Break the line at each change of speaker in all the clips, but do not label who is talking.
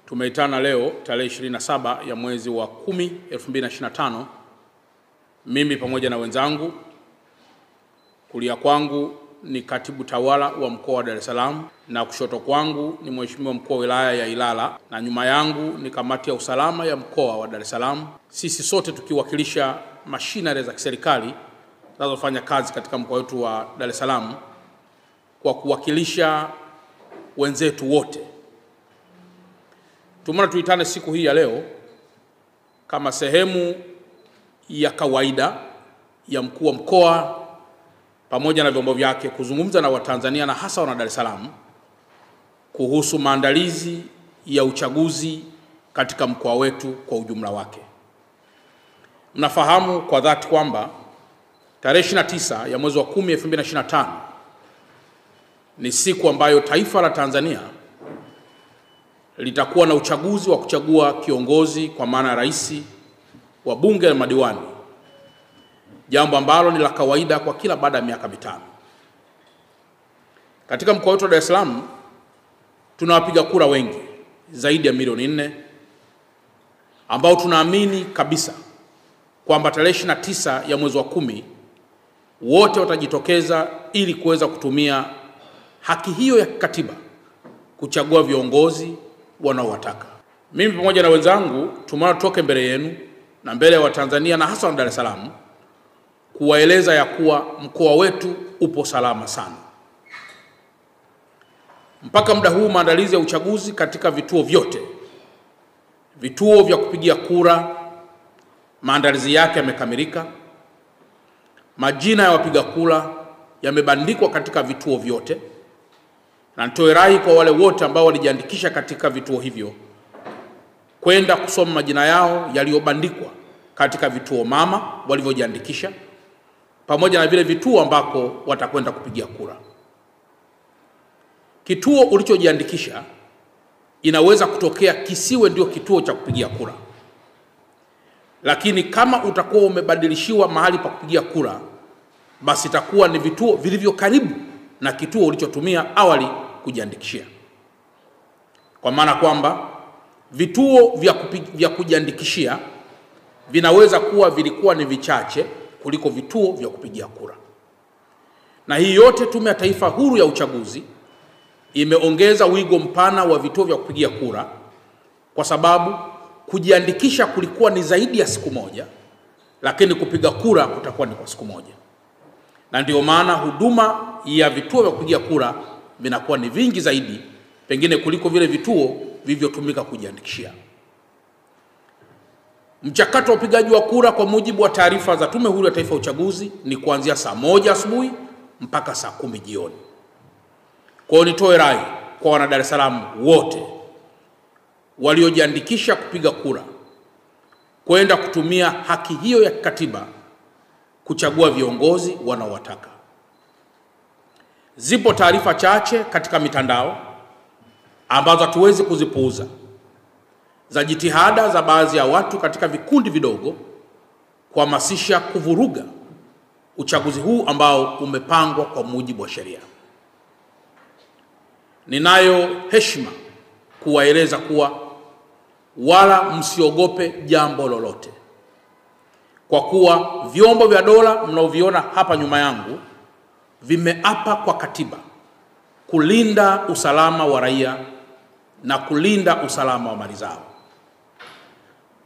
Tumeitana leo tarehe 27 ya mwezi wa 10 2025, mimi pamoja na wenzangu. Kulia kwangu ni katibu tawala wa mkoa wa Dar es Salaam na kushoto kwangu ni mheshimiwa mkuu wa wilaya ya Ilala na nyuma yangu ni kamati ya usalama ya mkoa wa Dar es Salaam. Sisi sote tukiwakilisha mashinari za kiserikali zinazofanya kazi katika mkoa wetu wa Dar es Salaam kwa kuwakilisha wenzetu wote. Tumeona tuitane siku hii ya leo kama sehemu ya kawaida ya mkuu wa mkoa pamoja na vyombo vyake kuzungumza na Watanzania na hasa wana Dar es Salaam kuhusu maandalizi ya uchaguzi katika mkoa wetu kwa ujumla wake. Mnafahamu kwa dhati kwamba tarehe 29 ya mwezi wa 10 2025 ni siku ambayo taifa la Tanzania litakuwa na uchaguzi wa kuchagua kiongozi kwa maana rais, wa bunge na madiwani, jambo ambalo ni la kawaida kwa kila baada ya miaka mitano. Katika mkoa wetu wa Dar es Salaam tuna wapiga kura wengi zaidi ya milioni 4 ambao tunaamini kabisa kwamba tarehe 29 ya mwezi wa 10 wote watajitokeza ili kuweza kutumia haki hiyo ya kikatiba kuchagua viongozi wanaowataka. Mimi pamoja na wenzangu tumeona tutoke mbele yenu na mbele ya Watanzania na hasa wa Dar es Salaam kuwaeleza ya kuwa mkoa wetu upo salama sana. Mpaka muda huu maandalizi ya uchaguzi katika vituo vyote, vituo vya kupigia kura, maandalizi yake yamekamilika. Majina ya wapiga kura yamebandikwa katika vituo vyote, na nitoe rai kwa wale wote ambao walijiandikisha katika vituo hivyo kwenda kusoma majina yao yaliyobandikwa katika vituo mama walivyojiandikisha pamoja na vile vituo ambako watakwenda kupigia kura. Kituo ulichojiandikisha inaweza kutokea kisiwe ndio kituo cha kupigia kura, lakini kama utakuwa umebadilishiwa mahali pa kupigia kura, basi itakuwa ni vituo vilivyo karibu na kituo ulichotumia awali kujiandikishia. Kwa maana kwamba vituo vya kujiandikishia vinaweza kuwa vilikuwa ni vichache kuliko vituo vya kupigia kura. Na hii yote Tume ya Taifa Huru ya Uchaguzi imeongeza wigo mpana wa vituo vya kupigia kura kwa sababu kujiandikisha kulikuwa ni zaidi ya siku moja, lakini kupiga kura kutakuwa ni kwa siku moja. Na ndio maana huduma ya vituo vya kupigia kura vinakuwa ni vingi zaidi pengine kuliko vile vituo vilivyotumika kujiandikishia. Mchakato wa upigaji wa kura kwa mujibu wa taarifa za Tume Huru ya Taifa ya Uchaguzi ni kuanzia saa 1 asubuhi mpaka saa 10 jioni. Kwa hiyo nitoe rai kwa wana Dar es Salaam wote waliojiandikisha kupiga kura kwenda kutumia haki hiyo ya kikatiba kuchagua viongozi wanaowataka. Zipo taarifa chache katika mitandao ambazo hatuwezi kuzipuuza za jitihada za baadhi ya watu katika vikundi vidogo kuhamasisha kuvuruga uchaguzi huu ambao umepangwa kwa mujibu wa sheria. Ninayo heshima kuwaeleza kuwa wala msiogope jambo lolote, kwa kuwa vyombo vya dola mnaoviona hapa nyuma yangu vimeapa kwa katiba kulinda usalama wa raia na kulinda usalama wa mali zao.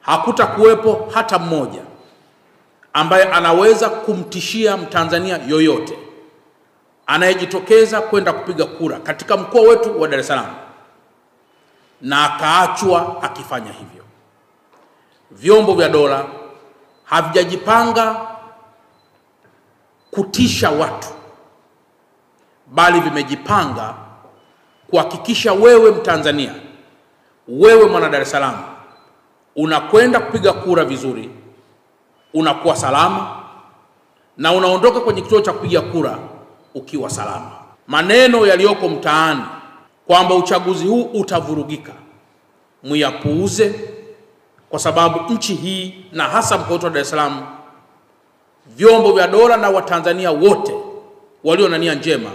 Hakutakuwepo hata mmoja ambaye anaweza kumtishia Mtanzania yoyote anayejitokeza kwenda kupiga kura katika mkoa wetu wa Dar es Salaam na akaachwa akifanya hivyo. Vyombo vya dola havijajipanga kutisha watu, bali vimejipanga kuhakikisha wewe Mtanzania, wewe mwana Dar es Salaam, unakwenda kupiga kura vizuri, unakuwa salama na unaondoka kwenye kituo cha kupiga kura ukiwa salama. Maneno yaliyoko mtaani kwamba uchaguzi huu utavurugika, muyapuuze, kwa sababu nchi hii na hasa mkoa wetu wa Dar es Salaam, vyombo vya dola na Watanzania wote walio na nia njema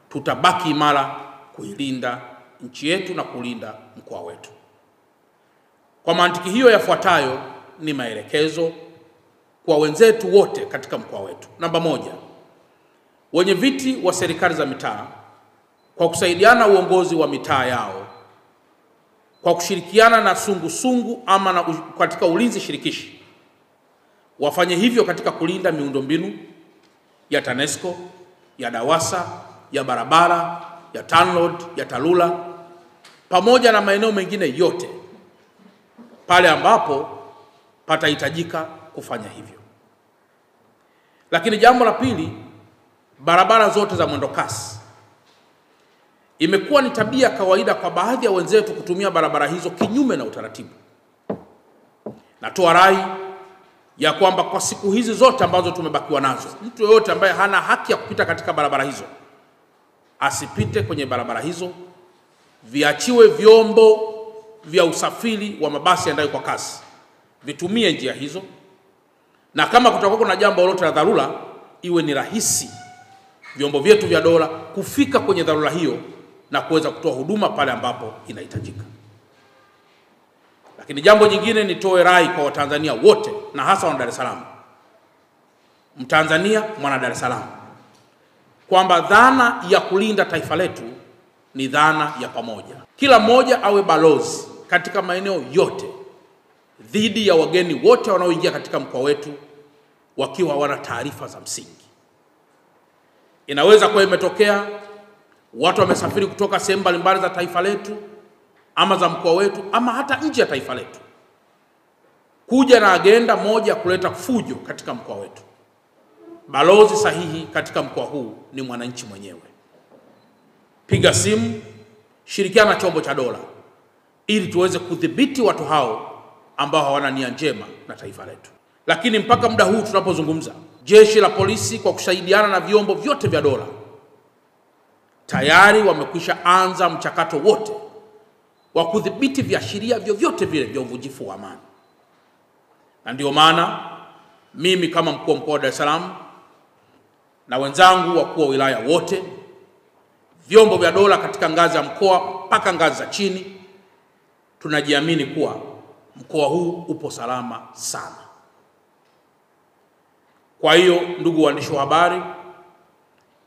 tutabaki imara kuilinda nchi yetu na kulinda mkoa wetu. Kwa mantiki hiyo, yafuatayo ni maelekezo kwa wenzetu wote katika mkoa wetu. Namba moja, wenye viti wa serikali za mitaa kwa kusaidiana uongozi wa mitaa yao kwa kushirikiana na sungusungu ama katika ulinzi shirikishi, wafanye hivyo katika kulinda miundombinu ya TANESCO, ya DAWASA, ya barabara, ya TANROADS, ya TARURA pamoja na maeneo mengine yote pale ambapo patahitajika kufanya hivyo. Lakini jambo la pili, barabara zote za mwendo kasi. Imekuwa ni tabia kawaida kwa baadhi ya wenzetu kutumia barabara hizo kinyume na utaratibu. Natoa rai ya kwamba kwa siku hizi zote ambazo tumebakiwa nazo, mtu yeyote ambaye hana haki ya kupita katika barabara hizo asipite kwenye barabara hizo. Viachiwe vyombo vya usafiri wa mabasi yaendayo kwa kasi vitumie njia hizo, na kama kutakuwa kuna jambo lolote la dharura, iwe ni rahisi vyombo vyetu vya dola kufika kwenye dharura hiyo na kuweza kutoa huduma pale ambapo inahitajika. Lakini jambo jingine, nitoe rai kwa Watanzania wote na hasa wana Dar es Salaam, Mtanzania mwana Dar es Salaam, kwamba dhana ya kulinda taifa letu ni dhana ya pamoja. Kila mmoja awe balozi katika maeneo yote dhidi ya wageni wote wanaoingia katika mkoa wetu wakiwa wana taarifa za msingi. Inaweza kuwa imetokea watu wamesafiri kutoka sehemu mbalimbali za taifa letu ama za mkoa wetu ama hata nje ya taifa letu kuja na agenda moja kuleta fujo katika mkoa wetu. Balozi sahihi katika mkoa huu ni mwananchi mwenyewe. Piga simu, shirikiana na chombo cha dola ili tuweze kudhibiti watu hao ambao hawana nia njema na taifa letu. Lakini mpaka muda huu tunapozungumza, jeshi la polisi kwa kusaidiana na vyombo vyote vya dola tayari wamekwisha anza mchakato wote wa kudhibiti viashiria vyovyote vile vya uvunjifu wa amani. Na ndio maana mimi kama mkuu wa mkoa wa Dar es Salaam na wenzangu wakuu wa wilaya wote, vyombo vya dola katika ngazi ya mkoa mpaka ngazi za chini, tunajiamini kuwa mkoa huu upo salama sana. Kwa hiyo, ndugu waandishi wa habari,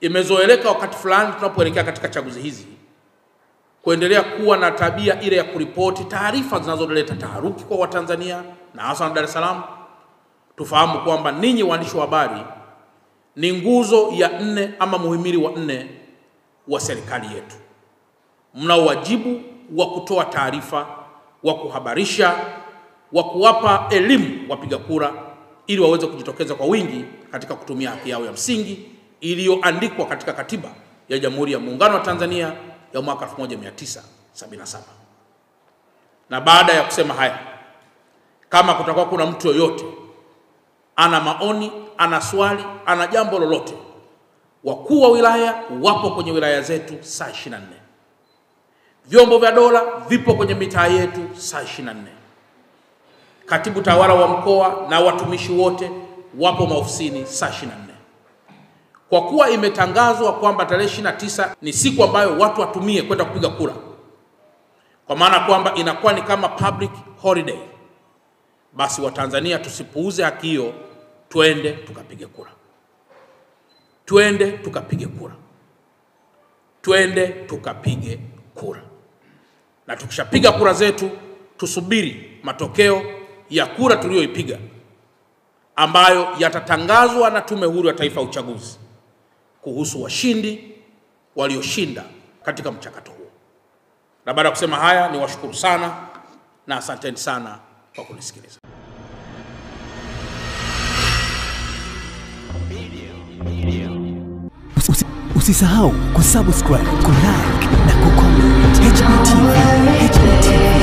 imezoeleka wakati fulani tunapoelekea katika chaguzi hizi kuendelea kuwa na tabia ile ya kuripoti taarifa zinazoleta taharuki kwa Watanzania na hasa Dar es Salaam. Tufahamu kwamba ninyi waandishi wa habari ni nguzo ya 4 ama muhimili wa 4 wa serikali yetu. Mna wajibu wa kutoa taarifa, wa kuhabarisha, wa kuwapa elimu wapiga kura ili waweze kujitokeza kwa wingi katika kutumia haki yao ya msingi iliyoandikwa katika Katiba ya Jamhuri ya Muungano wa Tanzania ya mwaka 1977. Na baada ya kusema haya, kama kutakuwa kuna mtu yoyote ana maoni, ana swali, ana jambo lolote, wakuu wa wilaya wapo kwenye wilaya zetu saa 24. Vyombo vya dola vipo kwenye mitaa yetu saa 24. Katibu tawala wa mkoa na watumishi wote wapo maofisini saa 24. Kwa kuwa imetangazwa kwamba tarehe 29 ni siku ambayo watu watumie kwenda kupiga kura, kwa maana kwamba inakuwa ni kama public holiday, basi Watanzania tusipuuze haki hiyo, twende tukapige kura. Twende tukapige kura. Twende tukapige kura. Na tukishapiga kura zetu, tusubiri matokeo ya kura tuliyoipiga ambayo yatatangazwa na Tume Huru ya Taifa ya Uchaguzi kuhusu washindi walioshinda katika mchakato huo. Na baada ya kusema haya, ni washukuru sana na asanteni sana kwa kunisikiliza.
Usisahau kusubscribe, kulike na kucomment. HBTV.